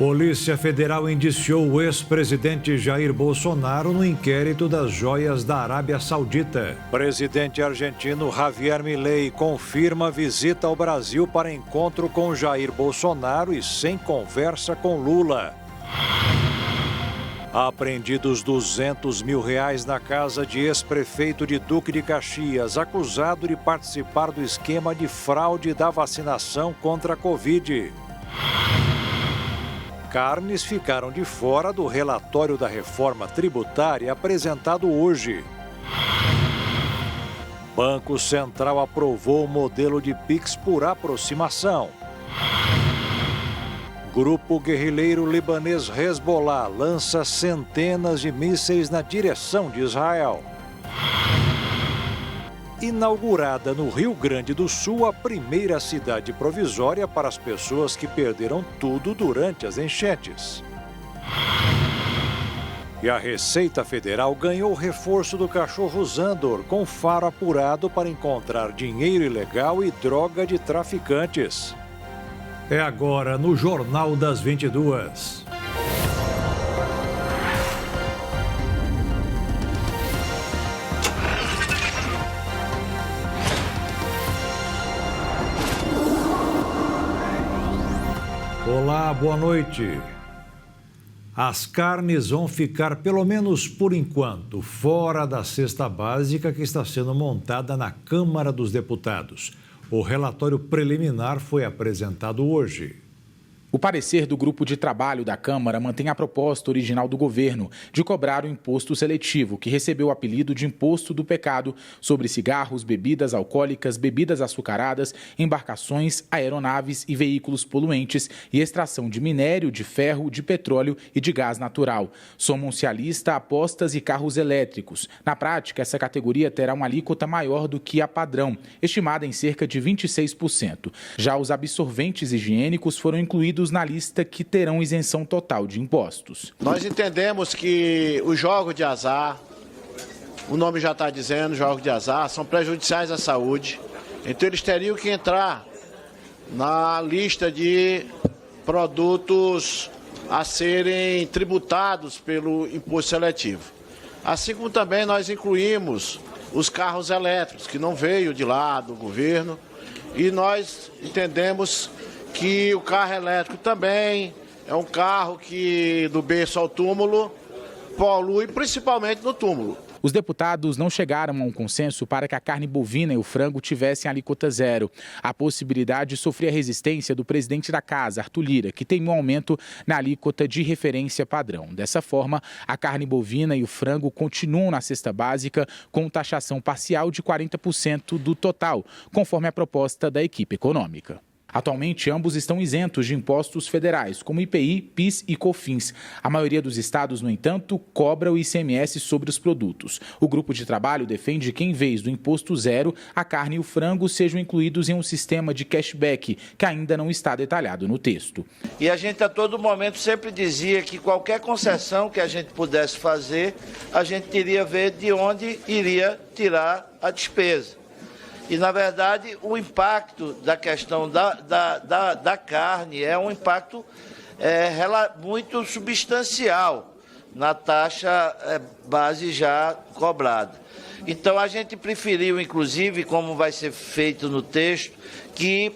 Polícia Federal indiciou o ex-presidente Jair Bolsonaro no inquérito das joias da Arábia Saudita. Presidente argentino Javier Milei confirma visita ao Brasil para encontro com Jair Bolsonaro e sem conversa com Lula. Apreendidos R$200 mil na casa de ex-prefeito de Duque de Caxias, acusado de participar do esquema de fraude da vacinação contra a Covid. Carnes ficaram de fora do relatório da reforma tributária apresentado hoje. Banco Central aprovou o modelo de Pix por aproximação. Grupo guerrilheiro libanês Hezbollah lança centenas de mísseis na direção de Israel. Inaugurada no Rio Grande do Sul a primeira cidade provisória para as pessoas que perderam tudo durante as enchentes. E a Receita Federal ganhou reforço do cachorro Zandor, com faro apurado para encontrar dinheiro ilegal e droga de traficantes. É agora no Jornal das 22. Olá, boa noite. As carnes vão ficar, pelo menos por enquanto, fora da cesta básica que está sendo montada na Câmara dos Deputados. O relatório preliminar foi apresentado hoje. O parecer do grupo de trabalho da Câmara mantém a proposta original do governo de cobrar o imposto seletivo, que recebeu o apelido de Imposto do Pecado, sobre cigarros, bebidas alcoólicas, bebidas açucaradas, embarcações, aeronaves e veículos poluentes e extração de minério, de ferro, de petróleo e de gás natural. Somam-se à lista apostas e carros elétricos. Na prática, essa categoria terá uma alíquota maior do que a padrão, estimada em cerca de 26%. Já os absorventes higiênicos foram incluídos na lista que terão isenção total de impostos. Nós entendemos que os jogos de azar, o nome já está dizendo, jogos de azar, são prejudiciais à saúde. Então eles teriam que entrar na lista de produtos a serem tributados pelo imposto seletivo. Assim como também nós incluímos os carros elétricos, que não veio de lá do governo, e nós entendemos que o carro elétrico também é um carro que, do berço ao túmulo, polui principalmente no túmulo. Os deputados não chegaram a um consenso para que a carne bovina e o frango tivessem alíquota zero. A possibilidade sofria a resistência do presidente da Casa, Arthur Lira, que tem um aumento na alíquota de referência padrão. Dessa forma, a carne bovina e o frango continuam na cesta básica com taxação parcial de 40% do total, conforme a proposta da equipe econômica. Atualmente, ambos estão isentos de impostos federais, como IPI, PIS e COFINS. A maioria dos estados, no entanto, cobra o ICMS sobre os produtos. O grupo de trabalho defende que, em vez do imposto zero, a carne e o frango sejam incluídos em um sistema de cashback, que ainda não está detalhado no texto. E a gente, a todo momento, sempre dizia que qualquer concessão que a gente pudesse fazer, a gente teria que ver de onde iria tirar a despesa. E, na verdade, o impacto da questão da carne é um impacto muito substancial na taxa base já cobrada. Então, a gente preferiu, inclusive, como vai ser feito no texto, que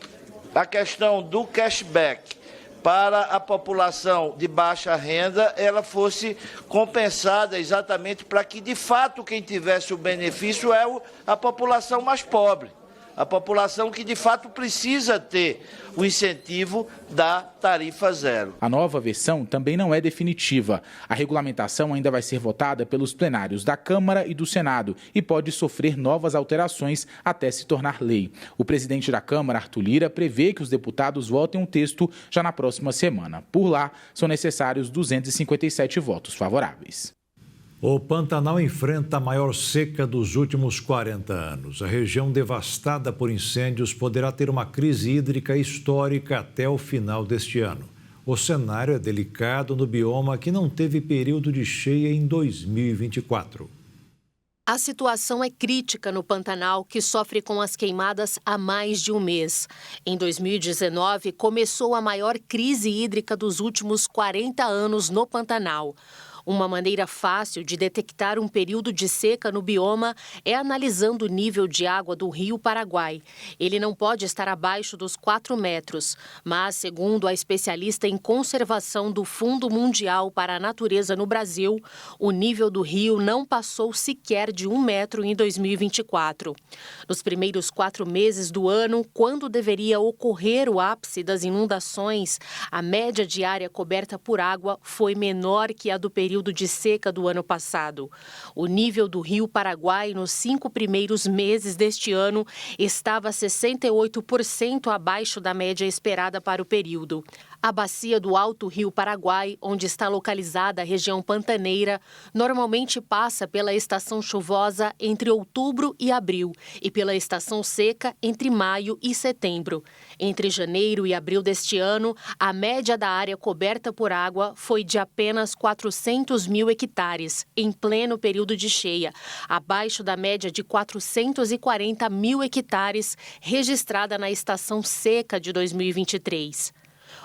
a questão do cashback para a população de baixa renda, ela fosse compensada exatamente para que, de fato, quem tivesse o benefício é a população mais pobre. A população que, de fato, precisa ter o incentivo da tarifa zero. A nova versão também não é definitiva. A regulamentação ainda vai ser votada pelos plenários da Câmara e do Senado e pode sofrer novas alterações até se tornar lei. O presidente da Câmara, Arthur Lira, prevê que os deputados votem um texto já na próxima semana. Por lá, são necessários 257 votos favoráveis. O Pantanal enfrenta a maior seca dos últimos 40 anos. A região devastada por incêndios poderá ter uma crise hídrica histórica até o final deste ano. O cenário é delicado no bioma que não teve período de cheia em 2024. A situação é crítica no Pantanal, que sofre com as queimadas há mais de um mês. Em 2019, começou a maior crise hídrica dos últimos 40 anos no Pantanal. Uma maneira fácil de detectar um período de seca no bioma é analisando o nível de água do Rio Paraguai. Ele não pode estar abaixo dos 4 metros, mas, segundo a especialista em conservação do Fundo Mundial para a Natureza no Brasil, o nível do rio não passou sequer de 1 metro em 2024. Nos primeiros 4 meses do ano, quando deveria ocorrer o ápice das inundações, a média de área coberta por água foi menor que a do período de seca do ano passado. O nível do Rio Paraguai nos 5 primeiros meses deste ano estava 68% abaixo da média esperada para o período. A bacia do Alto Rio Paraguai, onde está localizada a região pantaneira, normalmente passa pela estação chuvosa entre outubro e abril e pela estação seca entre maio e setembro. Entre janeiro e abril deste ano, a média da área coberta por água foi de apenas 400 mil hectares, em pleno período de cheia, abaixo da média de 440 mil hectares registrada na estação seca de 2023.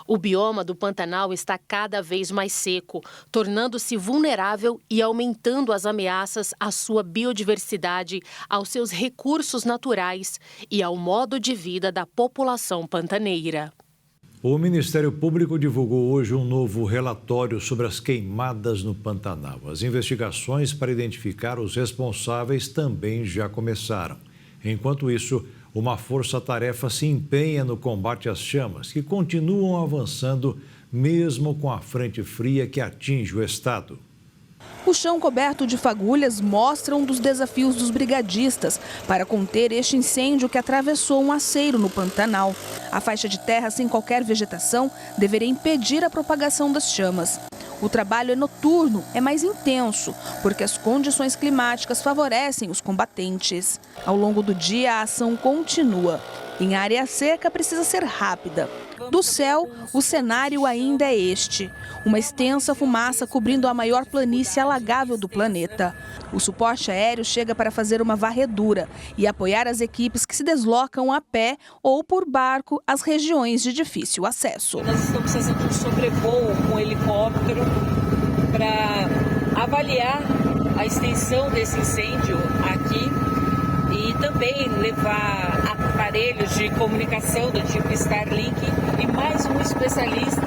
O bioma do Pantanal está cada vez mais seco, tornando-se vulnerável e aumentando as ameaças à sua biodiversidade, aos seus recursos naturais e ao modo de vida da população pantaneira. O Ministério Público divulgou hoje um novo relatório sobre as queimadas no Pantanal. As investigações para identificar os responsáveis também já começaram. Enquanto isso, uma força-tarefa se empenha no combate às chamas, que continuam avançando mesmo com a frente fria que atinge o estado. O chão coberto de fagulhas mostra um dos desafios dos brigadistas para conter este incêndio que atravessou um aceiro no Pantanal. A faixa de terra sem qualquer vegetação deveria impedir a propagação das chamas. O trabalho é noturno, é mais intenso, porque as condições climáticas favorecem os combatentes. Ao longo do dia, a ação continua. Em área seca, precisa ser rápida. Do céu, o cenário ainda é este: uma extensa fumaça cobrindo a maior planície alagável do planeta. O suporte aéreo chega para fazer uma varredura e apoiar as equipes que se deslocam a pé ou por barco às regiões de difícil acesso. Nós estamos fazendo um sobrevoo com helicóptero para avaliar a extensão desse incêndio aqui e também levar aparelhos de comunicação do tipo Starlink e mais um especialista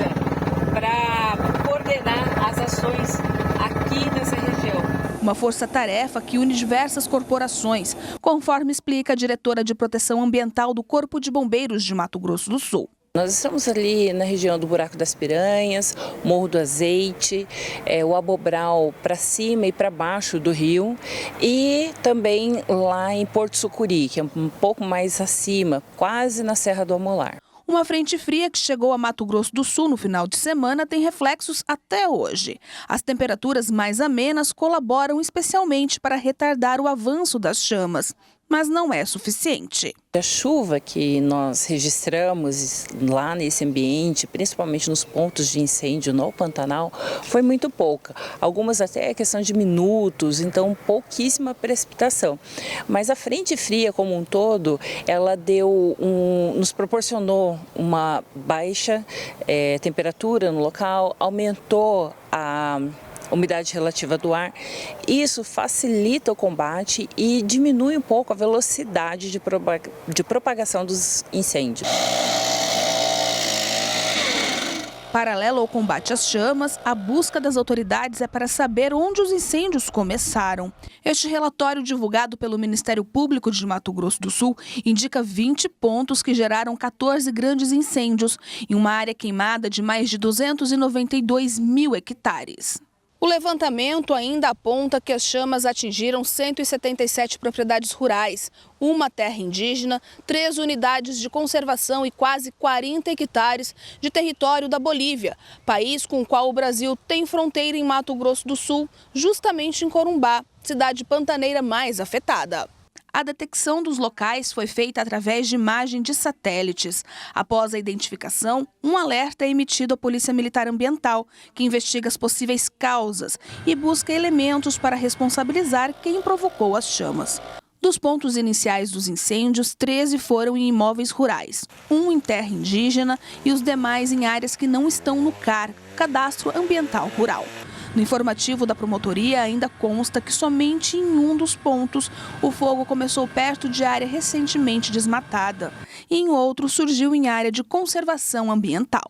para coordenar as ações aqui nessa região. Uma força-tarefa que une diversas corporações, conforme explica a diretora de Proteção Ambiental do Corpo de Bombeiros de Mato Grosso do Sul. Nós estamos ali na região do Buraco das Piranhas, Morro do Azeite, o Abobral para cima e para baixo do rio e também lá em Porto Sucuri, que é um pouco mais acima, quase na Serra do Amolar. Uma frente fria que chegou a Mato Grosso do Sul no final de semana tem reflexos até hoje. As temperaturas mais amenas colaboram especialmente para retardar o avanço das chamas, mas não é suficiente. A chuva que nós registramos lá nesse ambiente, principalmente nos pontos de incêndio no Pantanal, foi muito pouca. Algumas até é questão de minutos, então pouquíssima precipitação. Mas a frente fria como um todo, ela nos proporcionou uma baixa temperatura no local, aumentou a umidade relativa do ar. Isso facilita o combate e diminui um pouco a velocidade de propagação dos incêndios. Paralelo ao combate às chamas, a busca das autoridades é para saber onde os incêndios começaram. Este relatório divulgado pelo Ministério Público de Mato Grosso do Sul indica 20 pontos que geraram 14 grandes incêndios em uma área queimada de mais de 292 mil hectares. O levantamento ainda aponta que as chamas atingiram 177 propriedades rurais, uma terra indígena, 3 unidades de conservação e quase 40 hectares de território da Bolívia, país com o qual o Brasil tem fronteira em Mato Grosso do Sul, justamente em Corumbá, cidade pantaneira mais afetada. A detecção dos locais foi feita através de imagem de satélites. Após a identificação, um alerta é emitido à Polícia Militar Ambiental, que investiga as possíveis causas e busca elementos para responsabilizar quem provocou as chamas. Dos pontos iniciais dos incêndios, 13 foram em imóveis rurais, 1 em terra indígena e os demais em áreas que não estão no CAR, Cadastro Ambiental Rural. No informativo da promotoria ainda consta que somente em um dos pontos o fogo começou perto de área recentemente desmatada e em outro surgiu em área de conservação ambiental.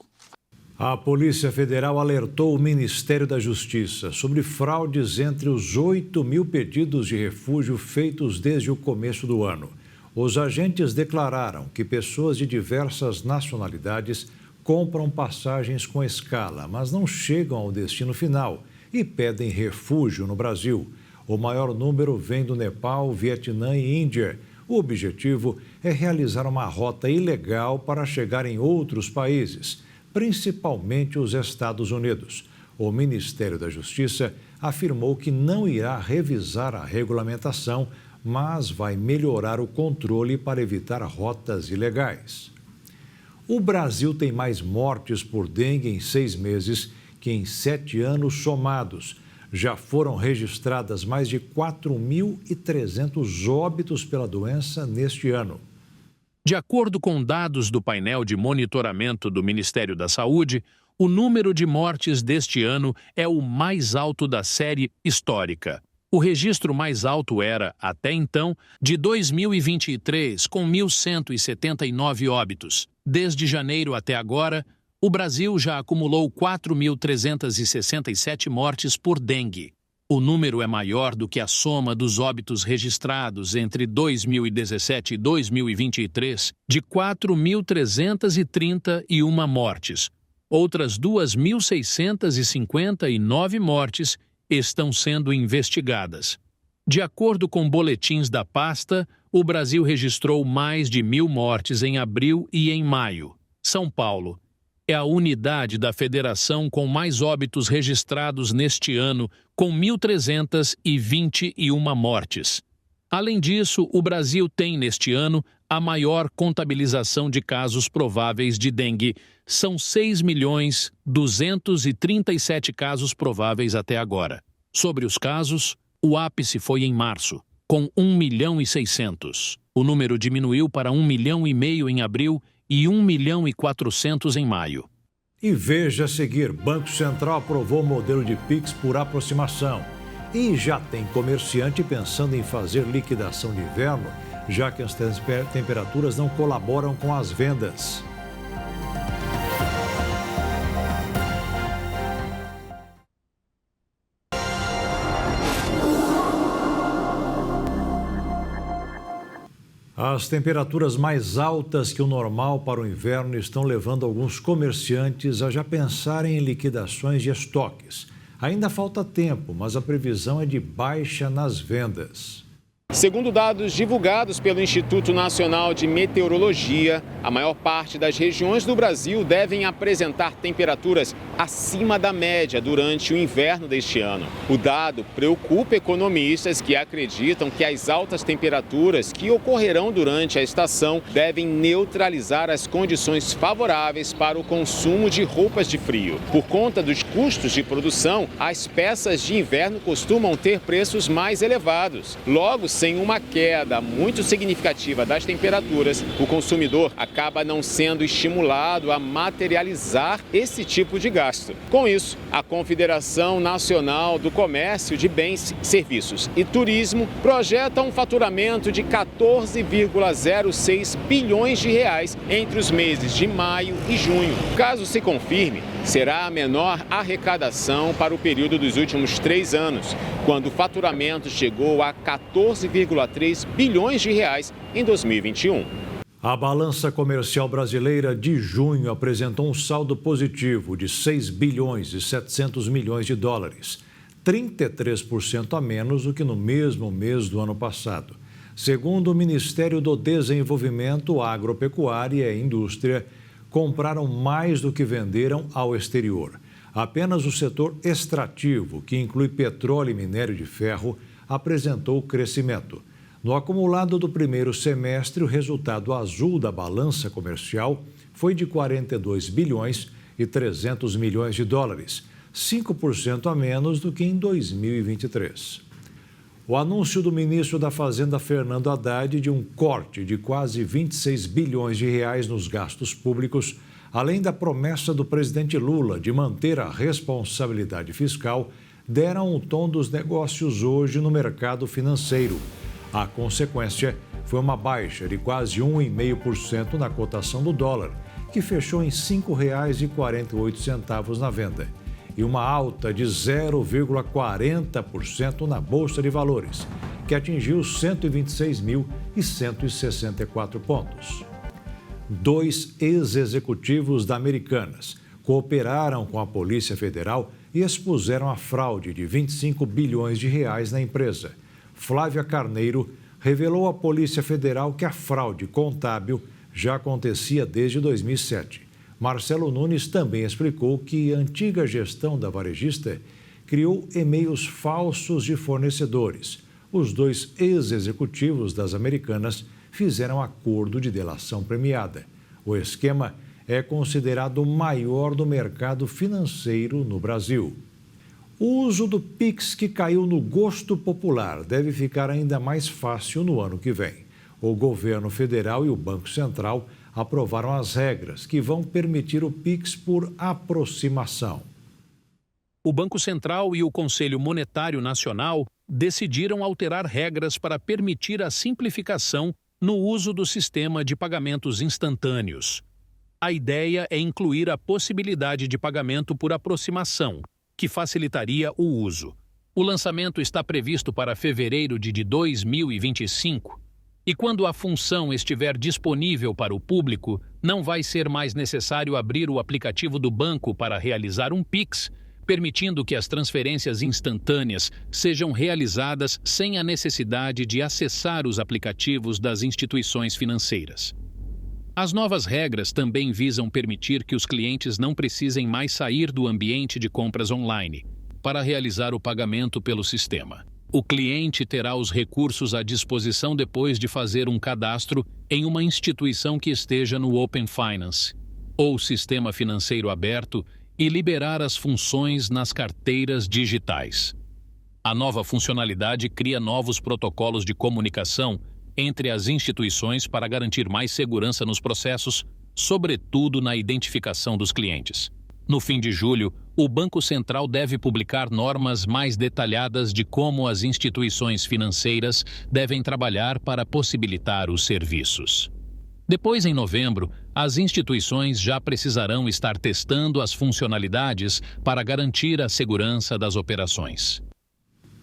A Polícia Federal alertou o Ministério da Justiça sobre fraudes entre os 8.000 pedidos de refúgio feitos desde o começo do ano. Os agentes declararam que pessoas de diversas nacionalidades compram passagens com escala, mas não chegam ao destino final e pedem refúgio no Brasil. O maior número vem do Nepal, Vietnã e Índia. O objetivo é realizar uma rota ilegal para chegar em outros países, principalmente os Estados Unidos. O Ministério da Justiça afirmou que não irá revisar a regulamentação, mas vai melhorar o controle para evitar rotas ilegais. O Brasil tem mais mortes por dengue em 6 meses que em 7 anos somados. Já foram registradas mais de 4.300 óbitos pela doença neste ano. De acordo com dados do painel de monitoramento do Ministério da Saúde, o número de mortes deste ano é o mais alto da série histórica. O registro mais alto era, até então, de 2023, com 1.179 óbitos. Desde janeiro até agora, o Brasil já acumulou 4.367 mortes por dengue. O número é maior do que a soma dos óbitos registrados entre 2017 e 2023, de 4.331 mortes. Outras 2.659 mortes estão sendo investigadas. De acordo com boletins da pasta, o Brasil registrou mais de 1.000 mortes em abril e em maio. São Paulo é a unidade da federação com mais óbitos registrados neste ano, com 1.321 mortes. Além disso, o Brasil tem neste ano a maior contabilização de casos prováveis de dengue. São 6.237 casos prováveis até agora. Sobre os casos, o ápice foi em março, com 1.600.000. O número diminuiu para 1,5 milhão em abril e 1.400.000 em maio. E veja a seguir, Banco Central aprovou o modelo de Pix por aproximação. E já tem comerciante pensando em fazer liquidação de inverno, já que as temperaturas não colaboram com as vendas. As temperaturas mais altas que o normal para o inverno estão levando alguns comerciantes a já pensarem em liquidações de estoques. Ainda falta tempo, mas a previsão é de baixa nas vendas. Segundo dados divulgados pelo Instituto Nacional de Meteorologia, a maior parte das regiões do Brasil devem apresentar temperaturas acima da média durante o inverno deste ano. O dado preocupa economistas que acreditam que as altas temperaturas que ocorrerão durante a estação devem neutralizar as condições favoráveis para o consumo de roupas de frio. Por conta dos custos de produção, as peças de inverno costumam ter preços mais elevados. Logo, sem uma queda muito significativa das temperaturas, o consumidor acaba não sendo estimulado a materializar esse tipo de gasto. Com isso, a Confederação Nacional do Comércio de Bens, Serviços e Turismo projeta um faturamento de 14,06 bilhões de reais entre os meses de maio e junho. Caso se confirme, será a menor arrecadação para o período dos últimos 3 anos, quando o faturamento chegou a 14,3 bilhões de reais em 2021. A balança comercial brasileira de junho apresentou um saldo positivo de 6 bilhões e 700 milhões de dólares, 33% a menos do que no mesmo mês do ano passado. Segundo o Ministério do Desenvolvimento, Agropecuária e Indústria, compraram mais do que venderam ao exterior. Apenas o setor extrativo, que inclui petróleo e minério de ferro, apresentou crescimento. No acumulado do primeiro semestre, o resultado azul da balança comercial foi de 42 bilhões e 300 milhões de dólares, 5% a menos do que em 2023. O anúncio do ministro da Fazenda, Fernando Haddad, de um corte de quase 26 bilhões de reais nos gastos públicos, além da promessa do presidente Lula de manter a responsabilidade fiscal, deram o tom dos negócios hoje no mercado financeiro. A consequência foi uma baixa de quase 1,5% na cotação do dólar, que fechou em R$ 5,48 na venda, e uma alta de 0,40% na Bolsa de Valores, que atingiu 126.164 pontos. 2 ex-executivos da Americanas cooperaram com a Polícia Federal e expuseram a fraude de 25 bilhões de reais na empresa. Flávia Carneiro revelou à Polícia Federal que a fraude contábil já acontecia desde 2007. Marcelo Nunes também explicou que a antiga gestão da varejista criou e-mails falsos de fornecedores. Os 2 ex-executivos das Americanas fizeram acordo de delação premiada. O esquema é considerado o maior do mercado financeiro no Brasil. O uso do Pix, que caiu no gosto popular, deve ficar ainda mais fácil no ano que vem. O governo federal e o Banco Central aprovaram as regras que vão permitir o Pix por aproximação. O Banco Central e o Conselho Monetário Nacional decidiram alterar regras para permitir a simplificação no uso do sistema de pagamentos instantâneos. A ideia é incluir a possibilidade de pagamento por aproximação, que facilitaria o uso. O lançamento está previsto para fevereiro de 2025 e quando a função estiver disponível para o público, não vai ser mais necessário abrir o aplicativo do banco para realizar um Pix, permitindo que as transferências instantâneas sejam realizadas sem a necessidade de acessar os aplicativos das instituições financeiras. As novas regras também visam permitir que os clientes não precisem mais sair do ambiente de compras online para realizar o pagamento pelo sistema. O cliente terá os recursos à disposição depois de fazer um cadastro em uma instituição que esteja no Open Finance ou sistema financeiro aberto e liberar as funções nas carteiras digitais. A nova funcionalidade cria novos protocolos de comunicação entre as instituições para garantir mais segurança nos processos, sobretudo na identificação dos clientes. No fim de julho, o Banco Central deve publicar normas mais detalhadas de como as instituições financeiras devem trabalhar para possibilitar os serviços. Depois, em novembro, as instituições já precisarão estar testando as funcionalidades para garantir a segurança das operações.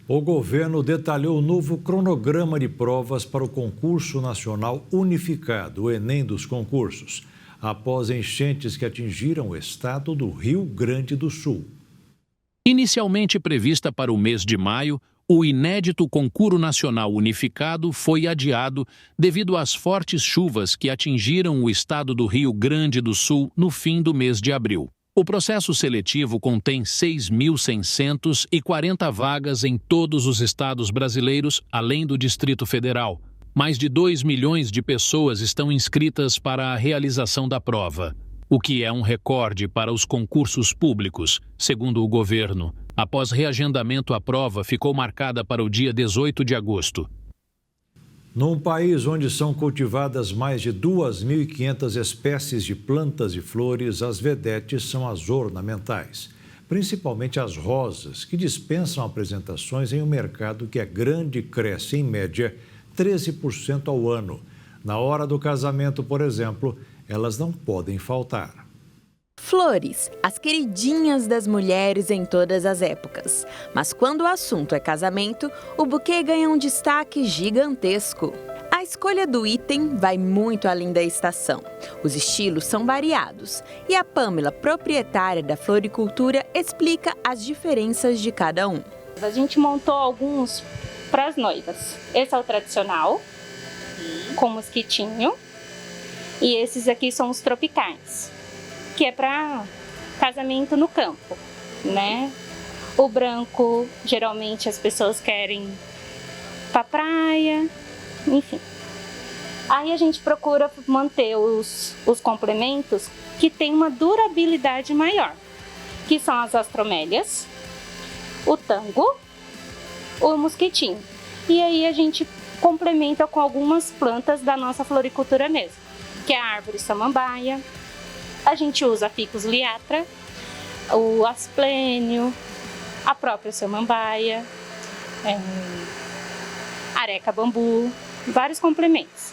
O governo detalhou o novo cronograma de provas para o Concurso Nacional Unificado, o Enem dos concursos, após enchentes que atingiram o estado do Rio Grande do Sul. Inicialmente prevista para o mês de maio, o inédito Concurso Nacional Unificado foi adiado devido às fortes chuvas que atingiram o estado do Rio Grande do Sul no fim do mês de abril. O processo seletivo contém 6.640 vagas em todos os estados brasileiros, além do Distrito Federal. Mais de 2 milhões de pessoas estão inscritas para a realização da prova, o que é um recorde para os concursos públicos, segundo o governo. Após reagendamento, a prova ficou marcada para o dia 18 de agosto. Num país onde são cultivadas mais de 2.500 espécies de plantas e flores, as vedetes são as ornamentais, principalmente as rosas, que dispensam apresentações em um mercado que é grande e cresce, em média, 13% ao ano. Na hora do casamento, por exemplo, elas não podem faltar. Flores, as queridinhas das mulheres em todas as épocas. Mas quando o assunto é casamento, o buquê ganha um destaque gigantesco. A escolha do item vai muito além da estação. Os estilos são variados e a Pamela, proprietária da floricultura, explica as diferenças de cada um. A gente montou alguns para as noivas. Esse é o tradicional, com mosquitinho, e esses aqui são os tropicais, que é para casamento no campo, né? O branco, geralmente as pessoas querem para praia, enfim. Aí a gente procura manter os complementos que têm uma durabilidade maior, que são as astromélias, o tango, o mosquitinho. E aí a gente complementa com algumas plantas da nossa floricultura mesmo, que é a árvore samambaia, a gente usa a ficus liatra, o asplênio, a própria samambaia, areca bambu, vários complementos.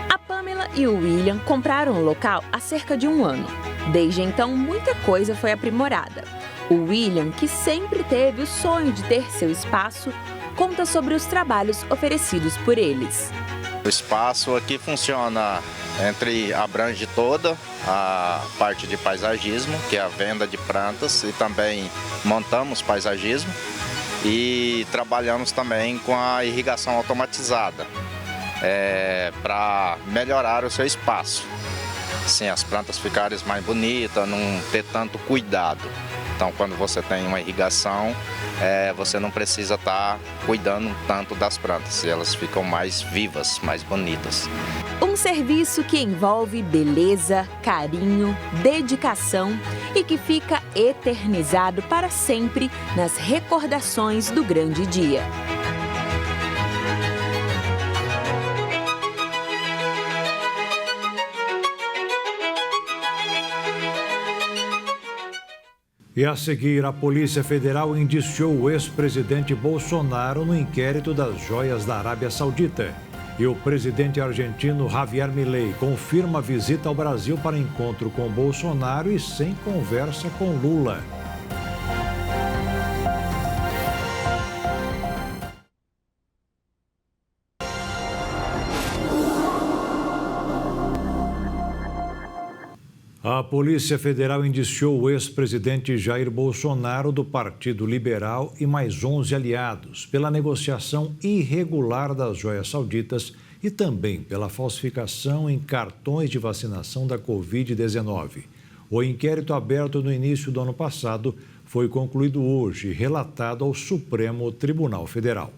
A Pamela e o William compraram o local há cerca de 1 ano. Desde então, muita coisa foi aprimorada. O William, que sempre teve o sonho de ter seu espaço, conta sobre os trabalhos oferecidos por eles. O espaço aqui funciona abrange toda a parte de paisagismo, que é a venda de plantas, e também montamos paisagismo e trabalhamos também com a irrigação automatizada. Para melhorar o seu espaço, assim, as plantas ficarem mais bonitas, não ter tanto cuidado. Então, quando você tem uma irrigação, você não precisa estar cuidando tanto das plantas, elas ficam mais vivas, mais bonitas. Um serviço que envolve beleza, carinho, dedicação e que fica eternizado para sempre nas recordações do grande dia. E a seguir, a Polícia Federal indiciou o ex-presidente Bolsonaro no inquérito das joias da Arábia Saudita. E o presidente argentino Javier Milei confirma a visita ao Brasil para encontro com Bolsonaro e sem conversa com Lula. A Polícia Federal indiciou o ex-presidente Jair Bolsonaro do Partido Liberal e mais 11 aliados pela negociação irregular das joias sauditas e também pela falsificação em cartões de vacinação da Covid-19. O inquérito aberto no início do ano passado foi concluído hoje e relatado ao Supremo Tribunal Federal.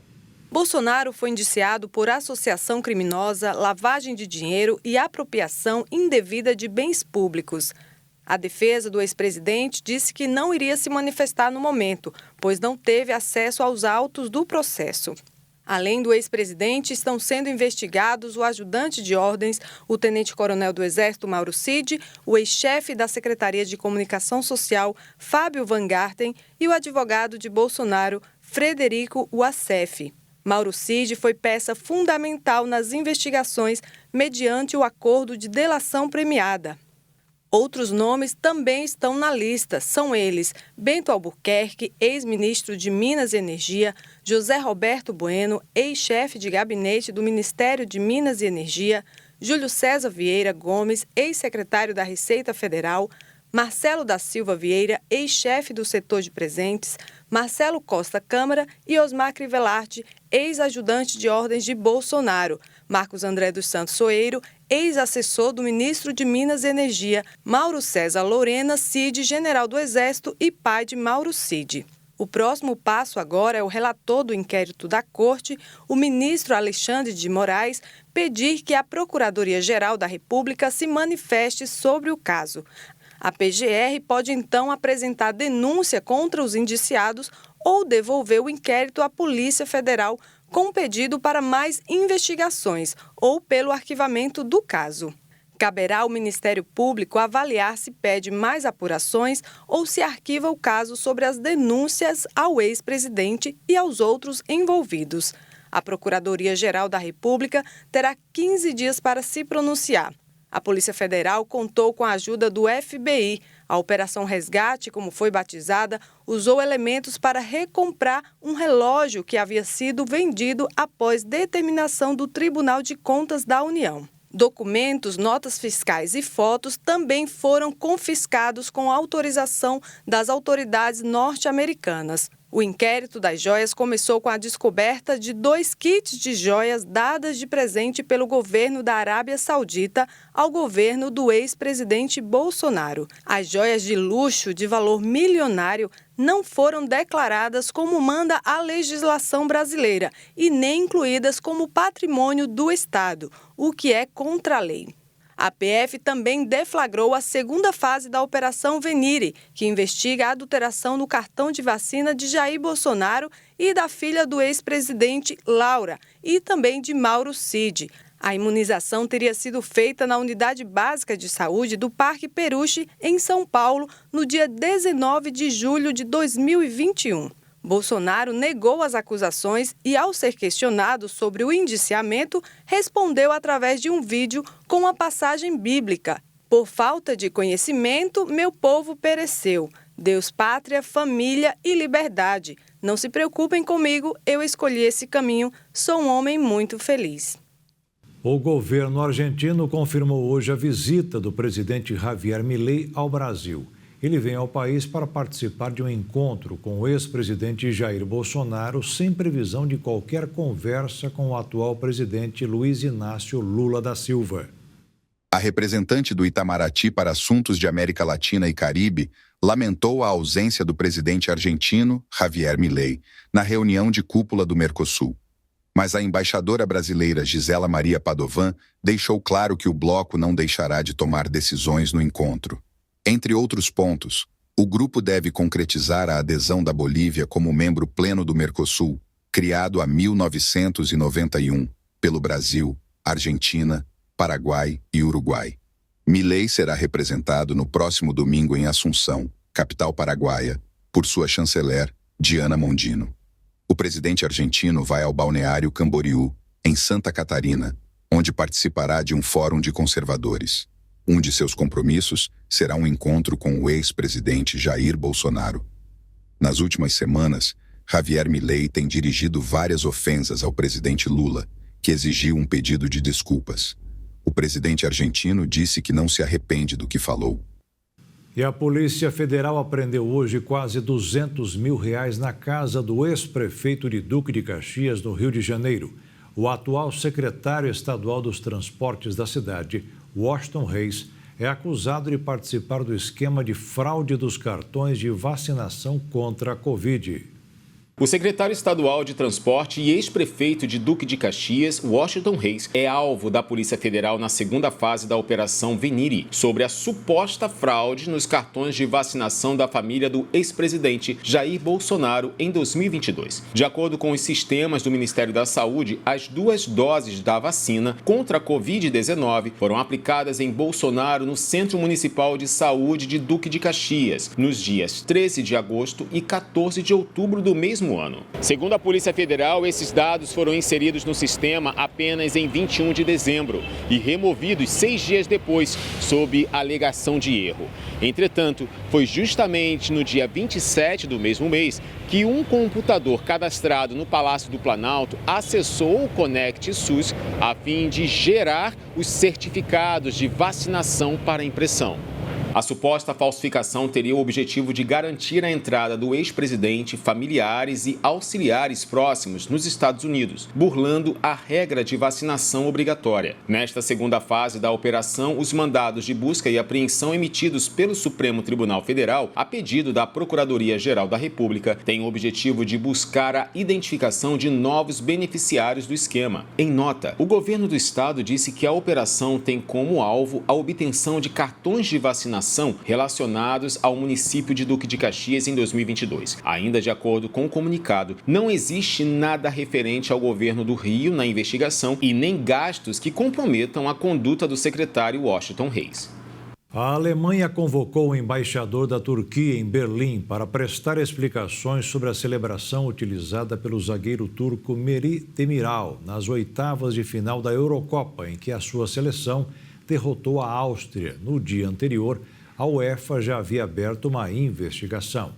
Bolsonaro foi indiciado por associação criminosa, lavagem de dinheiro e apropriação indevida de bens públicos. A defesa do ex-presidente disse que não iria se manifestar no momento, pois não teve acesso aos autos do processo. Além do ex-presidente, estão sendo investigados o ajudante de ordens, o tenente-coronel do Exército, Mauro Cid, o ex-chefe da Secretaria de Comunicação Social, Fábio Van Garten, e o advogado de Bolsonaro, Frederico Wassef. Mauro Cid foi peça fundamental nas investigações mediante o acordo de delação premiada. Outros nomes também estão na lista. São eles: Bento Albuquerque, ex-ministro de Minas e Energia, José Roberto Bueno, ex-chefe de gabinete do Ministério de Minas e Energia, Júlio César Vieira Gomes, ex-secretário da Receita Federal, Marcelo da Silva Vieira, ex-chefe do setor de presentes, Marcelo Costa Câmara e Osmar Crivellati, ex-ajudante de ordens de Bolsonaro, Marcos André dos Santos Soeiro, ex-assessor do ministro de Minas e Energia, Mauro César Lorena Cid, general do Exército e pai de Mauro Cid. O próximo passo agora é o relator do inquérito da Corte, o ministro Alexandre de Moraes, pedir que a Procuradoria-Geral da República se manifeste sobre o caso. A PGR pode então apresentar denúncia contra os indiciados ou devolver o inquérito à Polícia Federal com pedido para mais investigações ou pelo arquivamento do caso. Caberá ao Ministério Público avaliar se pede mais apurações ou se arquiva o caso sobre as denúncias ao ex-presidente e aos outros envolvidos. A Procuradoria-Geral da República terá 15 dias para se pronunciar. A Polícia Federal contou com a ajuda do FBI. A Operação Resgate, como foi batizada, usou elementos para recomprar um relógio que havia sido vendido após determinação do Tribunal de Contas da União. Documentos, notas fiscais e fotos também foram confiscados com autorização das autoridades norte-americanas. O inquérito das joias começou com a descoberta de 2 kits de joias dadas de presente pelo governo da Arábia Saudita ao governo do ex-presidente Bolsonaro. As joias de luxo de valor milionário não foram declaradas como manda a legislação brasileira e nem incluídas como patrimônio do Estado, o que é contra a lei. A PF também deflagrou a segunda fase da Operação Venire, que investiga a adulteração no cartão de vacina de Jair Bolsonaro e da filha do ex-presidente Laura, e também de Mauro Cid. A imunização teria sido feita na Unidade Básica de Saúde do Parque Peruche, em São Paulo, no dia 19 de julho de 2021. Bolsonaro negou as acusações e, ao ser questionado sobre o indiciamento, respondeu através de um vídeo com a passagem bíblica: "Por falta de conhecimento, meu povo pereceu. Deus, pátria, família e liberdade. Não se preocupem comigo, eu escolhi esse caminho. Sou um homem muito feliz." O governo argentino confirmou hoje a visita do presidente Javier Milei ao Brasil. Ele vem ao país para participar de um encontro com o ex-presidente Jair Bolsonaro, sem previsão de qualquer conversa com o atual presidente Luiz Inácio Lula da Silva. A representante do Itamaraty para Assuntos de América Latina e Caribe lamentou a ausência do presidente argentino, Javier Milei, na reunião de cúpula do Mercosul. Mas a embaixadora brasileira Gisela Maria Padovan deixou claro que o bloco não deixará de tomar decisões no encontro. Entre outros pontos, o grupo deve concretizar a adesão da Bolívia como membro pleno do Mercosul, criado há 1991, pelo Brasil, Argentina, Paraguai e Uruguai. Milei será representado no próximo domingo em Assunção, capital paraguaia, por sua chanceler, Diana Mondino. O presidente argentino vai ao balneário Camboriú, em Santa Catarina, onde participará de um fórum de conservadores. Um de seus compromissos será um encontro com o ex-presidente Jair Bolsonaro. Nas últimas semanas, Javier Milei tem dirigido várias ofensas ao presidente Lula, que exigiu um pedido de desculpas. O presidente argentino disse que não se arrepende do que falou. E a Polícia Federal apreendeu hoje quase R$200 mil na casa do ex-prefeito de Duque de Caxias, no Rio de Janeiro. O atual secretário estadual dos transportes da cidade, Washington Reis, é acusado de participar do esquema de fraude dos cartões de vacinação contra a Covid. O secretário estadual de Transporte e ex-prefeito de Duque de Caxias, Washington Reis, é alvo da Polícia Federal na segunda fase da Operação Venire, sobre a suposta fraude nos cartões de vacinação da família do ex-presidente Jair Bolsonaro em 2022. De acordo com os sistemas do Ministério da Saúde, as 2 doses da vacina contra a Covid-19 foram aplicadas em Bolsonaro no Centro Municipal de Saúde de Duque de Caxias, nos dias 13 de agosto e 14 de outubro do mesmo ano. Segundo a Polícia Federal, esses dados foram inseridos no sistema apenas em 21 de dezembro e removidos 6 dias depois, sob alegação de erro. Entretanto, foi justamente no dia 27 do mesmo mês que um computador cadastrado no Palácio do Planalto acessou o Conect SUS a fim de gerar os certificados de vacinação para impressão. A suposta falsificação teria o objetivo de garantir a entrada do ex-presidente, familiares e auxiliares próximos nos Estados Unidos, burlando a regra de vacinação obrigatória. Nesta segunda fase da operação, os mandados de busca e apreensão emitidos pelo Supremo Tribunal Federal, a pedido da Procuradoria-Geral da República, têm o objetivo de buscar a identificação de novos beneficiários do esquema. Em nota, o governo do estado disse que a operação tem como alvo a obtenção de cartões de vacinação relacionados ao município de Duque de Caxias em 2022. Ainda de acordo com o comunicado, não existe nada referente ao governo do Rio na investigação e nem gastos que comprometam a conduta do secretário Washington Reis. A Alemanha convocou o embaixador da Turquia em Berlim para prestar explicações sobre a celebração utilizada pelo zagueiro turco Merih Demiral nas oitavas de final da Eurocopa, em que a sua seleção derrotou a Áustria no dia anterior. A UEFA já havia aberto uma investigação.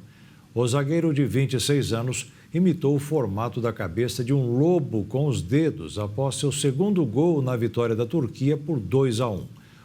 O zagueiro de 26 anos imitou o formato da cabeça de um lobo com os dedos após seu segundo gol na vitória da Turquia por 2-1.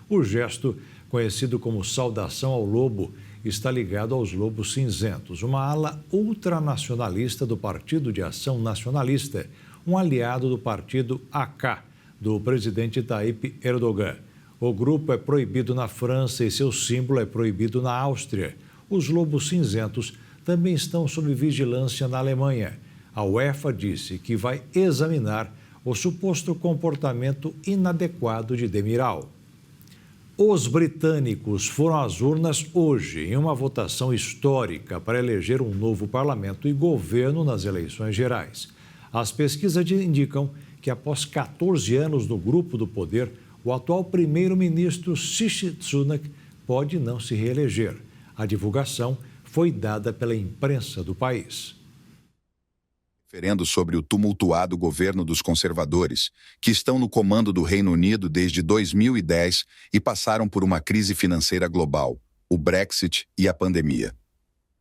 O gesto, conhecido como saudação ao lobo, está ligado aos Lobos Cinzentos, uma ala ultranacionalista do Partido de Ação Nacionalista, um aliado do partido AK, do presidente Tayyip Erdogan. O grupo é proibido na França e seu símbolo é proibido na Áustria. Os Lobos Cinzentos também estão sob vigilância na Alemanha. A UEFA disse que vai examinar o suposto comportamento inadequado de Demiral. Os britânicos foram às urnas hoje em uma votação histórica para eleger um novo parlamento e governo nas eleições gerais. As pesquisas indicam que após 14 anos no grupo do poder, o atual primeiro-ministro Rishi Sunak pode não se reeleger. A divulgação foi dada pela imprensa do país. Referendo sobre o tumultuado governo dos conservadores, que estão no comando do Reino Unido desde 2010 e passaram por uma crise financeira global, o Brexit e a pandemia.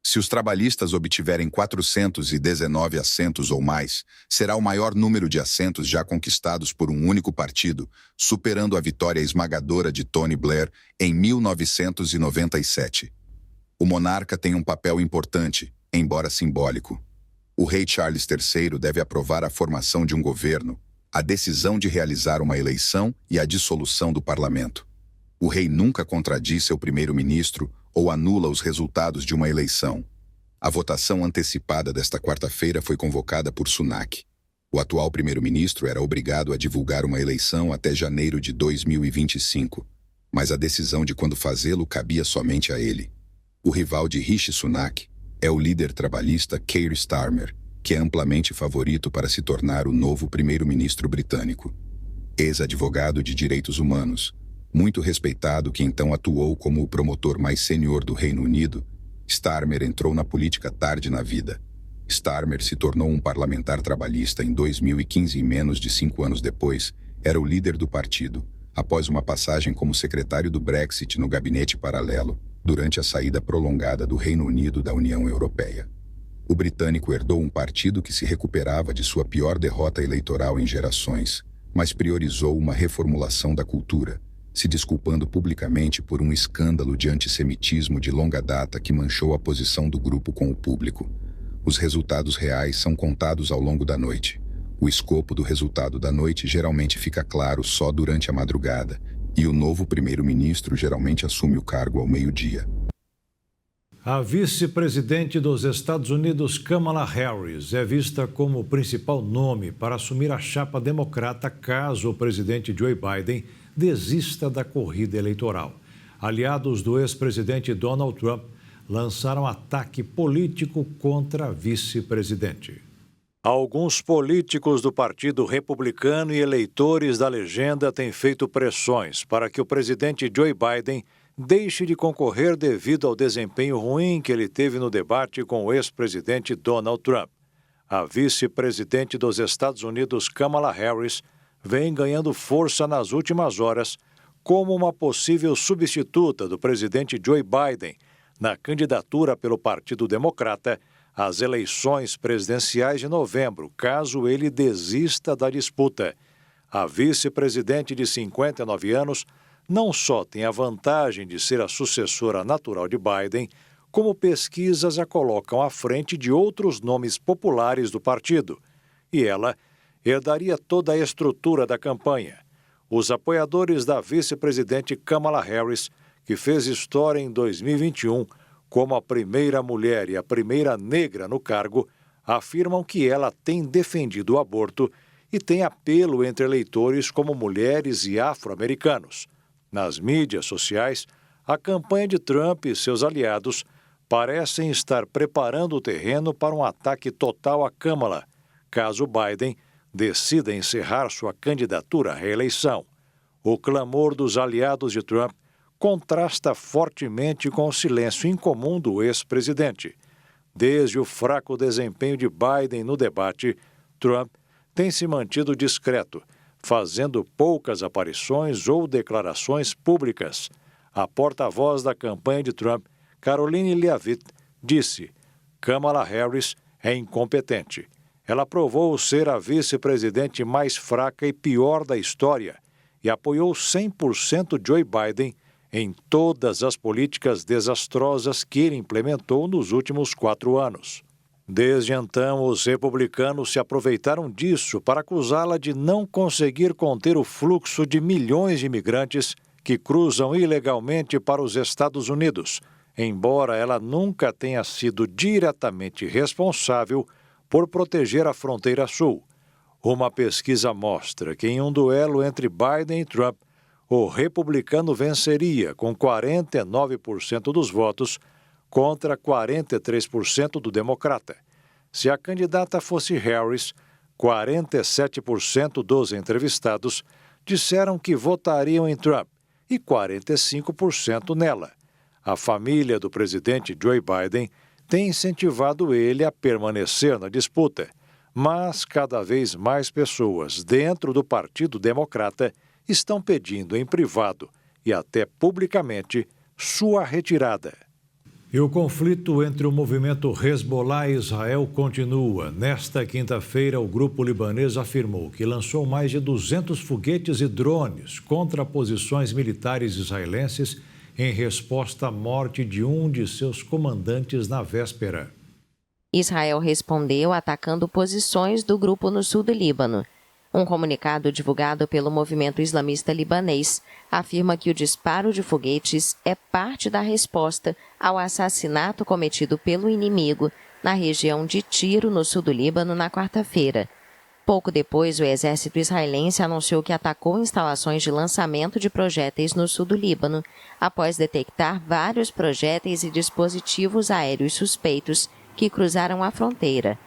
Se os trabalhistas obtiverem 419 assentos ou mais, será o maior número de assentos já conquistados por um único partido, superando a vitória esmagadora de Tony Blair em 1997. O monarca tem um papel importante, embora simbólico. O rei Charles III deve aprovar a formação de um governo, a decisão de realizar uma eleição e a dissolução do parlamento. O rei nunca contradiz seu primeiro-ministro ou anula os resultados de uma eleição. A votação antecipada desta quarta-feira foi convocada por Sunak. O atual primeiro-ministro era obrigado a divulgar uma eleição até janeiro de 2025, mas a decisão de quando fazê-lo cabia somente a ele. O rival de Rishi Sunak é o líder trabalhista Keir Starmer, que é amplamente favorito para se tornar o novo primeiro-ministro britânico. Ex-advogado de direitos humanos, muito respeitado que então atuou como o promotor mais sênior do Reino Unido, Starmer entrou na política tarde na vida. Starmer se tornou um parlamentar trabalhista em 2015 e menos de 5 anos depois, era o líder do partido, após uma passagem como secretário do Brexit no gabinete paralelo, durante a saída prolongada do Reino Unido da União Europeia. O britânico herdou um partido que se recuperava de sua pior derrota eleitoral em gerações, mas priorizou uma reformulação da cultura, se desculpando publicamente por um escândalo de antissemitismo de longa data que manchou a posição do grupo com o público. Os resultados reais são contados ao longo da noite. O escopo do resultado da noite geralmente fica claro só durante a madrugada, e o novo primeiro-ministro geralmente assume o cargo ao meio-dia. A vice-presidente dos Estados Unidos, Kamala Harris, é vista como o principal nome para assumir a chapa democrata caso o presidente Joe Biden desista da corrida eleitoral. Aliados do ex-presidente Donald Trump lançaram ataque político contra a vice-presidente. Alguns políticos do Partido Republicano e eleitores da legenda têm feito pressões para que o presidente Joe Biden deixe de concorrer devido ao desempenho ruim que ele teve no debate com o ex-presidente Donald Trump. A vice-presidente dos Estados Unidos, Kamala Harris, vem ganhando força nas últimas horas como uma possível substituta do presidente Joe Biden na candidatura pelo Partido Democrata às eleições presidenciais de novembro, caso ele desista da disputa. A vice-presidente de 59 anos não só tem a vantagem de ser a sucessora natural de Biden, como pesquisas a colocam à frente de outros nomes populares do partido. E ela herdaria toda a estrutura da campanha. Os apoiadores da vice-presidente Kamala Harris, que fez história em 2021 como a primeira mulher e a primeira negra no cargo, afirmam que ela tem defendido o aborto e tem apelo entre eleitores como mulheres e afro-americanos. Nas mídias sociais, a campanha de Trump e seus aliados parecem estar preparando o terreno para um ataque total a Kamala, caso Biden decida encerrar sua candidatura à reeleição. O clamor dos aliados de Trump contrasta fortemente com o silêncio incomum do ex-presidente. Desde o fraco desempenho de Biden no debate, Trump tem se mantido discreto, fazendo poucas aparições ou declarações públicas. A porta-voz da campanha de Trump, Karoline Leavitt, disse: Kamala Harris é incompetente. Ela provou ser a vice-presidente mais fraca e pior da história e apoiou 100% Joe Biden em todas as políticas desastrosas que ele implementou nos últimos 4 anos. Desde então, os republicanos se aproveitaram disso para acusá-la de não conseguir conter o fluxo de milhões de imigrantes que cruzam ilegalmente para os Estados Unidos, embora ela nunca tenha sido diretamente responsável por proteger a fronteira sul. Uma pesquisa mostra que em um duelo entre Biden e Trump, o republicano venceria com 49% dos votos contra 43% do democrata. Se a candidata fosse Harris, 47% dos entrevistados disseram que votariam em Trump e 45% nela. A família do presidente Joe Biden tem incentivado ele a permanecer na disputa, mas cada vez mais pessoas dentro do Partido Democrata estão pedindo em privado e até publicamente sua retirada. E o conflito entre o movimento Hezbollah e Israel continua. Nesta quinta-feira, o grupo libanês afirmou que lançou mais de 200 foguetes e drones contra posições militares israelenses em resposta à morte de um de seus comandantes na véspera. Israel respondeu atacando posições do grupo no sul do Líbano. Um comunicado divulgado pelo movimento islamista libanês afirma que o disparo de foguetes é parte da resposta ao assassinato cometido pelo inimigo na região de Tiro, no sul do Líbano, na quarta-feira. Pouco depois, o exército israelense anunciou que atacou instalações de lançamento de projéteis no sul do Líbano, após detectar vários projéteis e dispositivos aéreos suspeitos que cruzaram a fronteira.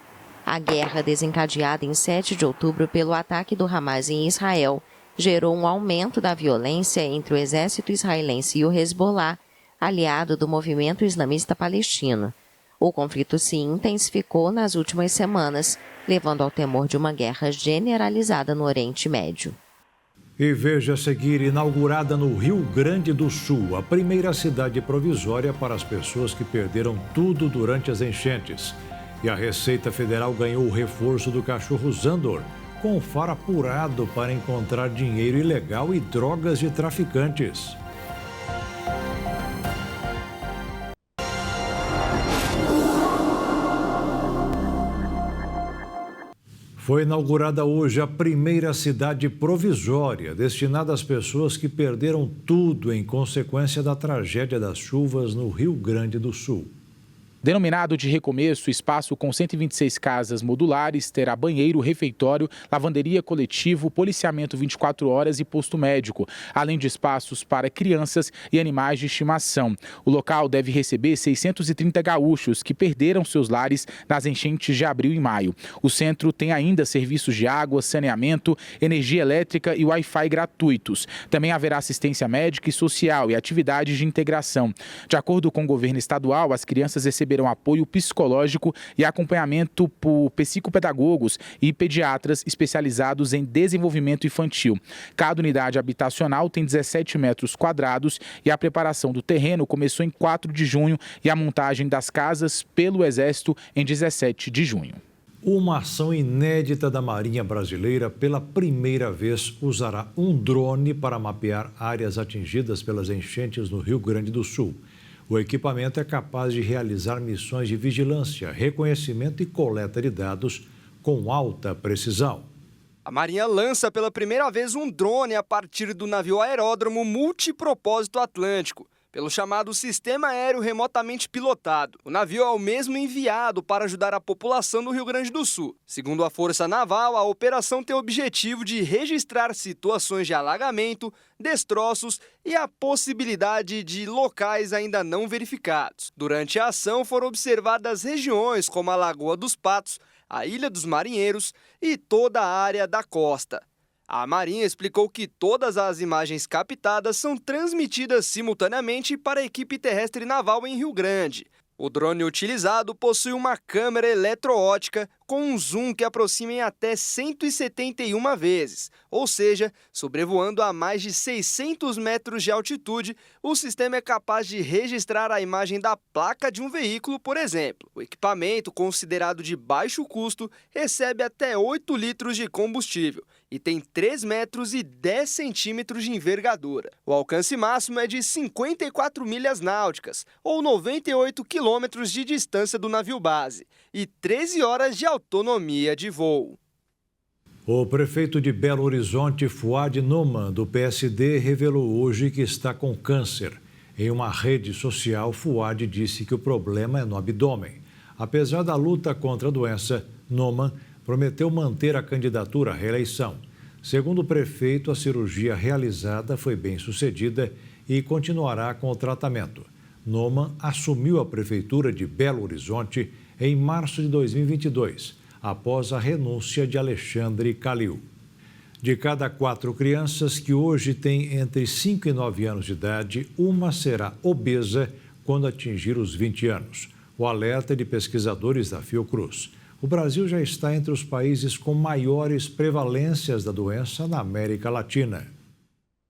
A guerra desencadeada em 7 de outubro pelo ataque do Hamas em Israel gerou um aumento da violência entre o exército israelense e o Hezbollah, aliado do movimento islamista palestino. O conflito se intensificou nas últimas semanas, levando ao temor de uma guerra generalizada no Oriente Médio. E veja a seguir, inaugurada no Rio Grande do Sul, a primeira cidade provisória para as pessoas que perderam tudo durante as enchentes. E a Receita Federal ganhou o reforço do cachorro Zandor, com o faro apurado para encontrar dinheiro ilegal e drogas de traficantes. Foi inaugurada hoje a primeira cidade provisória destinada às pessoas que perderam tudo em consequência da tragédia das chuvas no Rio Grande do Sul. Denominado de Recomeço, o espaço com 126 casas modulares terá banheiro, refeitório, lavanderia coletivo, policiamento 24 horas e posto médico, além de espaços para crianças e animais de estimação. O local deve receber 630 gaúchos que perderam seus lares nas enchentes de abril e maio. O centro tem ainda serviços de água, saneamento, energia elétrica e Wi-Fi gratuitos. Também haverá assistência médica e social e atividades de integração. De acordo com o governo estadual, as crianças receberão apoio psicológico e acompanhamento por psicopedagogos e pediatras especializados em desenvolvimento infantil. Cada unidade habitacional tem 17 metros quadrados e a preparação do terreno começou em 4 de junho e a montagem das casas pelo Exército em 17 de junho. Uma ação inédita da Marinha Brasileira, pela primeira vez, usará um drone para mapear áreas atingidas pelas enchentes no Rio Grande do Sul. O equipamento é capaz de realizar missões de vigilância, reconhecimento e coleta de dados com alta precisão. A Marinha lança pela primeira vez um drone a partir do navio aeródromo Multipropósito Atlântico, pelo chamado Sistema Aéreo Remotamente Pilotado. O navio é o mesmo enviado para ajudar a população do Rio Grande do Sul. Segundo a Força Naval, a operação tem o objetivo de registrar situações de alagamento, destroços e a possibilidade de locais ainda não verificados. Durante a ação foram observadas regiões como a Lagoa dos Patos, a Ilha dos Marinheiros e toda a área da costa. A Marinha explicou que todas as imagens captadas são transmitidas simultaneamente para a equipe terrestre naval em Rio Grande. O drone utilizado possui uma câmera eletroótica com um zoom que aproxima em até 171 vezes, ou seja, sobrevoando a mais de 600 metros de altitude, o sistema é capaz de registrar a imagem da placa de um veículo, por exemplo. O equipamento, considerado de baixo custo, recebe até 8 litros de combustível e tem 3 metros e 10 centímetros de envergadura. O alcance máximo é de 54 milhas náuticas, ou 98 quilômetros de distância do navio base, e 13 horas de autonomia de voo. O prefeito de Belo Horizonte, Fuad Noman, do PSD, revelou hoje que está com câncer. Em uma rede social, Fuad disse que o problema é no abdômen. Apesar da luta contra a doença, Noman prometeu manter a candidatura à reeleição. Segundo o prefeito, a cirurgia realizada foi bem sucedida e continuará com o tratamento. Noman assumiu a prefeitura de Belo Horizonte em março de 2022, após a renúncia de Alexandre Calil. De cada 4 crianças que hoje têm entre 5 e 9 anos de idade, uma será obesa quando atingir os 20 anos. O alerta é de pesquisadores da Fiocruz. O Brasil já está entre os países com maiores prevalências da doença na América Latina.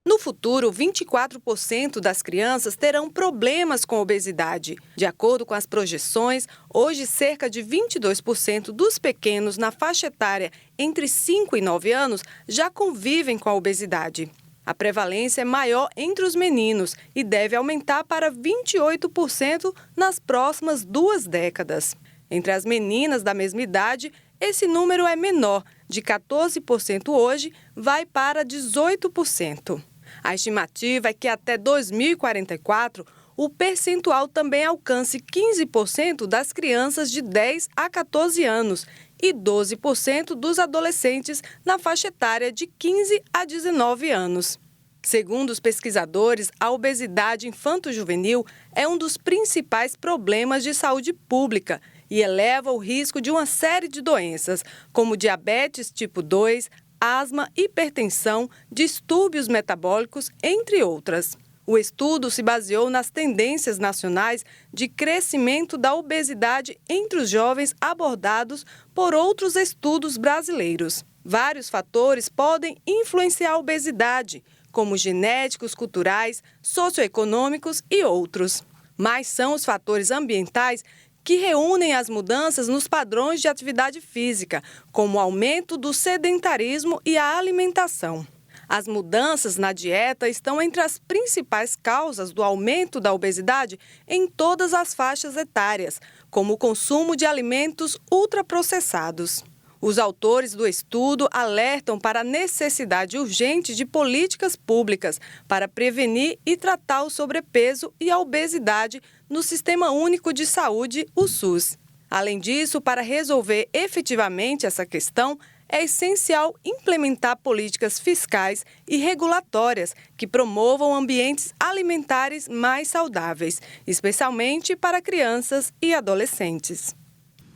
No futuro, 24% das crianças terão problemas com obesidade. De acordo com as projeções, hoje cerca de 22% dos pequenos na faixa etária entre 5 e 9 anos já convivem com a obesidade. A prevalência é maior entre os meninos e deve aumentar para 28% nas próximas 2 décadas. Entre as meninas da mesma idade, esse número é menor, de 14% hoje, vai para 18%. A estimativa é que até 2044, o percentual também alcance 15% das crianças de 10 a 14 anos e 12% dos adolescentes na faixa etária de 15 a 19 anos. Segundo os pesquisadores, a obesidade infanto-juvenil é um dos principais problemas de saúde pública e eleva o risco de uma série de doenças, como diabetes tipo 2, asma, hipertensão, distúrbios metabólicos, entre outras. O estudo se baseou nas tendências nacionais de crescimento da obesidade entre os jovens abordados por outros estudos brasileiros. Vários fatores podem influenciar a obesidade, como genéticos, culturais, socioeconômicos e outros. Mas são os fatores ambientais que reúnem as mudanças nos padrões de atividade física, como o aumento do sedentarismo e a alimentação. As mudanças na dieta estão entre as principais causas do aumento da obesidade em todas as faixas etárias, como o consumo de alimentos ultraprocessados. Os autores do estudo alertam para a necessidade urgente de políticas públicas para prevenir e tratar o sobrepeso e a obesidade no Sistema Único de Saúde, o SUS. Além disso, para resolver efetivamente essa questão, é essencial implementar políticas fiscais e regulatórias que promovam ambientes alimentares mais saudáveis, especialmente para crianças e adolescentes.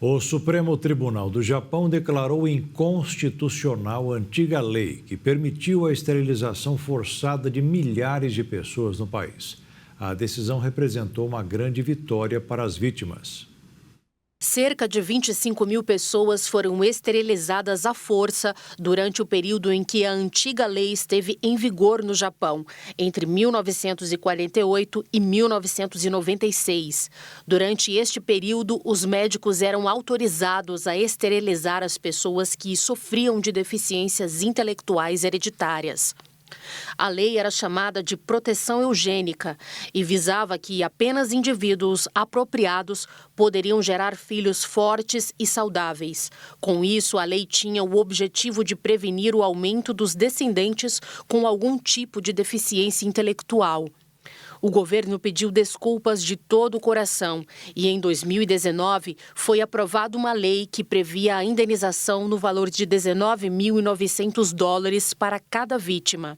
O Supremo Tribunal do Japão declarou inconstitucional a antiga lei que permitiu a esterilização forçada de milhares de pessoas no país. A decisão representou uma grande vitória para as vítimas. Cerca de 25 mil pessoas foram esterilizadas à força durante o período em que a antiga lei esteve em vigor no Japão, entre 1948 e 1996. Durante este período, os médicos eram autorizados a esterilizar as pessoas que sofriam de deficiências intelectuais hereditárias. A lei era chamada de proteção eugênica e visava que apenas indivíduos apropriados poderiam gerar filhos fortes e saudáveis. Com isso, a lei tinha o objetivo de prevenir o aumento dos descendentes com algum tipo de deficiência intelectual. O governo pediu desculpas de todo o coração e, em 2019, foi aprovada uma lei que previa a indenização no valor de $19.900 para cada vítima.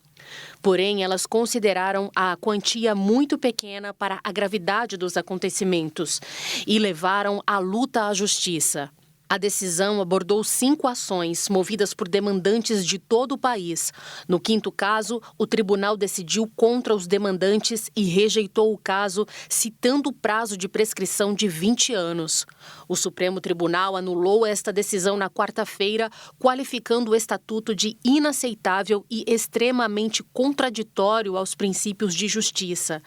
Porém, elas consideraram a quantia muito pequena para a gravidade dos acontecimentos e levaram a luta à justiça. A decisão abordou 5 ações movidas por demandantes de todo o país. No 5º caso, o tribunal decidiu contra os demandantes e rejeitou o caso, citando o prazo de prescrição de 20 anos. O Supremo Tribunal anulou esta decisão na quarta-feira, qualificando o estatuto de inaceitável e extremamente contraditório aos princípios de justiça.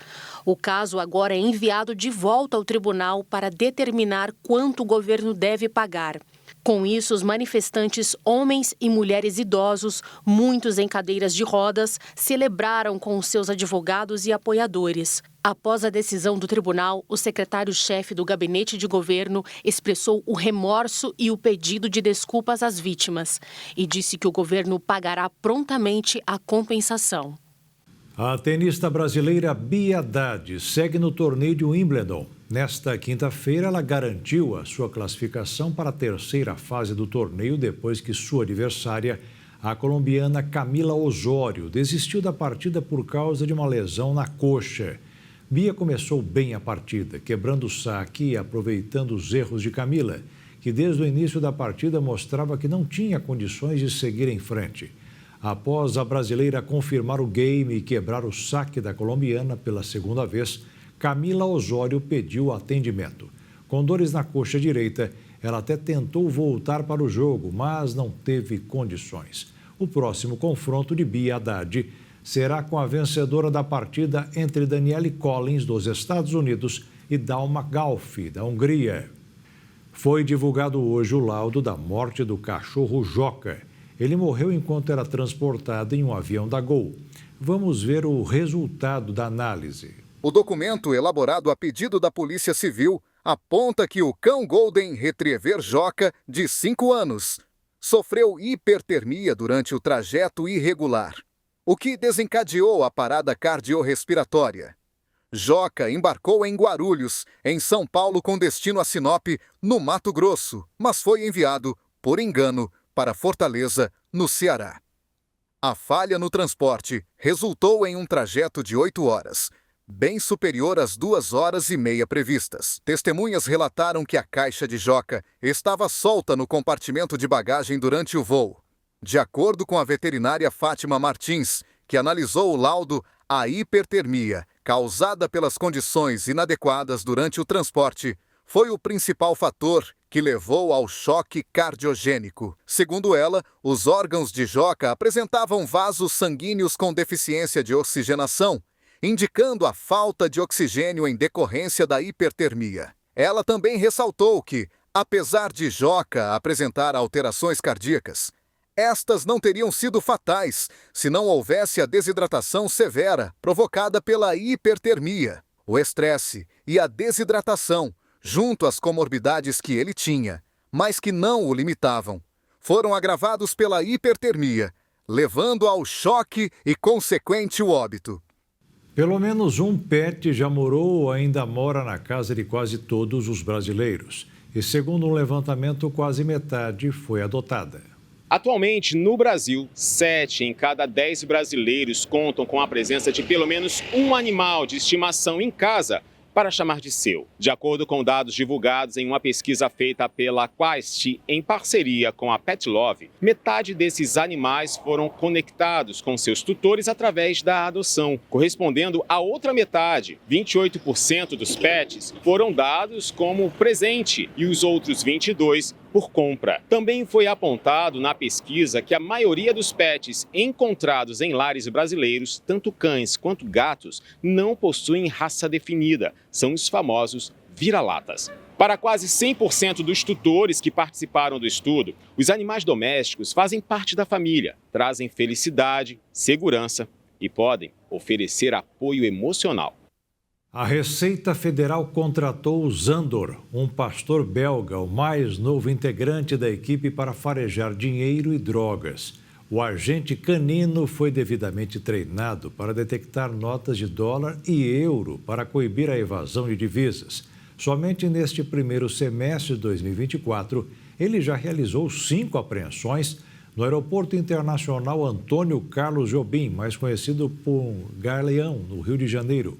O caso agora é enviado de volta ao tribunal para determinar quanto o governo deve pagar. Com isso, os manifestantes, homens e mulheres idosos, muitos em cadeiras de rodas, celebraram com os seus advogados e apoiadores. Após a decisão do tribunal, o secretário-chefe do gabinete de governo expressou o remorso e o pedido de desculpas às vítimas e disse que o governo pagará prontamente a compensação. A tenista brasileira Bia Haddad segue no torneio de Wimbledon. Nesta quinta-feira, ela garantiu a sua classificação para a terceira fase do torneio depois que sua adversária, a colombiana Camila Osório, desistiu da partida por causa de uma lesão na coxa. Bia começou bem a partida, quebrando o saque e aproveitando os erros de Camila, que desde o início da partida mostrava que não tinha condições de seguir em frente. Após a brasileira confirmar o game e quebrar o saque da colombiana pela segunda vez, Camila Osório pediu atendimento. Com dores na coxa direita, ela até tentou voltar para o jogo, mas não teve condições. O próximo confronto de Bia Haddad será com a vencedora da partida entre Danielle Collins, dos Estados Unidos, e Dalma Galfi, da Hungria. Foi divulgado hoje o laudo da morte do cachorro Joca. Ele morreu enquanto era transportado em um avião da Gol. Vamos ver o resultado da análise. O documento, elaborado a pedido da Polícia Civil, aponta que o cão Golden Retriever Joca, de 5 anos, sofreu hipertermia durante o trajeto irregular, o que desencadeou a parada cardiorrespiratória. Joca embarcou em Guarulhos, em São Paulo, com destino a Sinop, no Mato Grosso, mas foi enviado, por engano, para Fortaleza, no Ceará. A falha no transporte resultou em um trajeto de 8 horas, bem superior às 2 horas e meia previstas. Testemunhas relataram que a caixa de Joca estava solta no compartimento de bagagem durante o voo. De acordo com a veterinária Fátima Martins, que analisou o laudo, a hipertermia, causada pelas condições inadequadas durante o transporte, foi o principal fator que levou ao choque cardiogênico. Segundo ela, os órgãos de Joca apresentavam vasos sanguíneos com deficiência de oxigenação, indicando a falta de oxigênio em decorrência da hipertermia. Ela também ressaltou que, apesar de Joca apresentar alterações cardíacas, estas não teriam sido fatais se não houvesse a desidratação severa provocada pela hipertermia. O estresse e a desidratação, junto às comorbidades que ele tinha, mas que não o limitavam, foram agravados pela hipertermia, levando ao choque e consequente o óbito. Pelo menos um pet já morou ou ainda mora na casa de quase todos os brasileiros. E segundo um levantamento, quase metade foi adotada. Atualmente, no Brasil, 7 em cada 10 brasileiros contam com a presença de pelo menos um animal de estimação em casa para chamar de seu. De acordo com dados divulgados em uma pesquisa feita pela Quaest em parceria com a Pet Love, metade desses animais foram conectados com seus tutores através da adoção, correspondendo à outra metade. 28% dos pets foram dados como presente e os outros 22% por compra. Também foi apontado na pesquisa que a maioria dos pets encontrados em lares brasileiros, tanto cães quanto gatos, não possuem raça definida. São os famosos vira-latas. Para quase 100% dos tutores que participaram do estudo, os animais domésticos fazem parte da família, trazem felicidade, segurança e podem oferecer apoio emocional. A Receita Federal contratou o Zandor, um pastor belga, o mais novo integrante da equipe para farejar dinheiro e drogas. O agente canino foi devidamente treinado para detectar notas de dólar e euro para coibir a evasão de divisas. Somente neste primeiro semestre de 2024, ele já realizou 5 apreensões no Aeroporto Internacional Antônio Carlos Jobim, mais conhecido por Galeão, no Rio de Janeiro.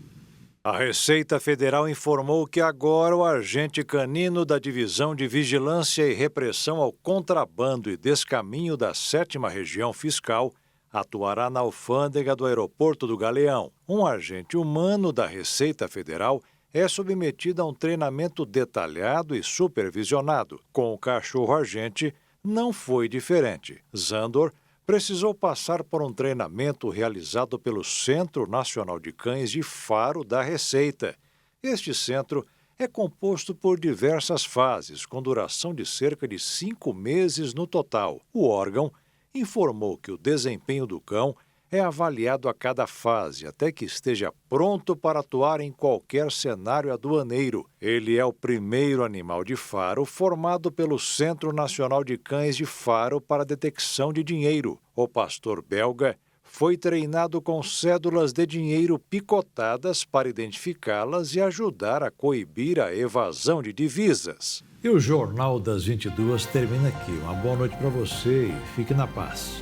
A Receita Federal informou que agora o agente canino da Divisão de Vigilância e Repressão ao Contrabando e Descaminho da 7ª Região Fiscal atuará na alfândega do Aeroporto do Galeão. Um agente humano da Receita Federal é submetido a um treinamento detalhado e supervisionado. Com o cachorro-agente, não foi diferente. Zandor precisou passar por um treinamento realizado pelo Centro Nacional de Cães de Faro da Receita. Este centro é composto por diversas fases, com duração de cerca de 5 meses no total. O órgão informou que o desempenho do cão é avaliado a cada fase, até que esteja pronto para atuar em qualquer cenário aduaneiro. Ele é o primeiro animal de faro formado pelo Centro Nacional de Cães de Faro para detecção de dinheiro. O pastor belga foi treinado com cédulas de dinheiro picotadas para identificá-las e ajudar a coibir a evasão de divisas. E o Jornal das 22 termina aqui. Uma boa noite para você e fique na paz.